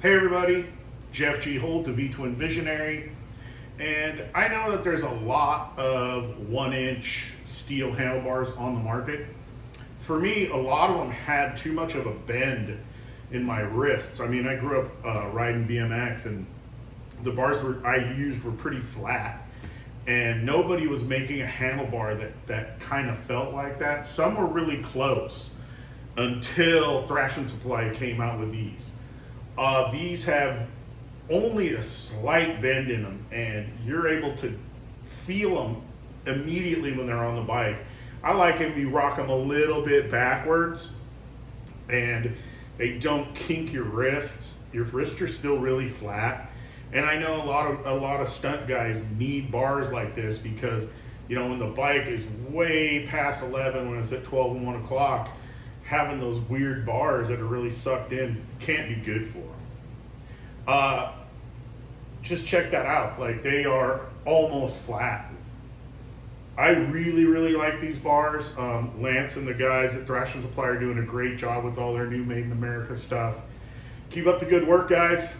Hey everybody, Jeff G. Holt, the V-Twin Visionary, and I know that there's a lot of 1-inch steel handlebars on the market. For me, a lot of them had too much of a bend in my wrists. I mean, I grew up riding BMX, and the bars I used were pretty flat, and nobody was making a handlebar that kind of felt like that. Some were really close until Thrashin Supply came out with these. These have only a slight bend in them, and you're able to feel them immediately when they're on the bike. I like it if you rock them a little bit backwards, and they don't kink your wrists. Your wrists are still really flat, and I know a lot of stunt guys need bars like this because, you know, when the bike is way past 11, when it's at 12 and 1 o'clock, having those weird bars that are really sucked in can't be good for them. Just check that out. Like, they are almost flat. I really like these bars. Lance and the guys at Thrashin Supply are doing a great job with all their new Made in America stuff. Keep up the good work, guys.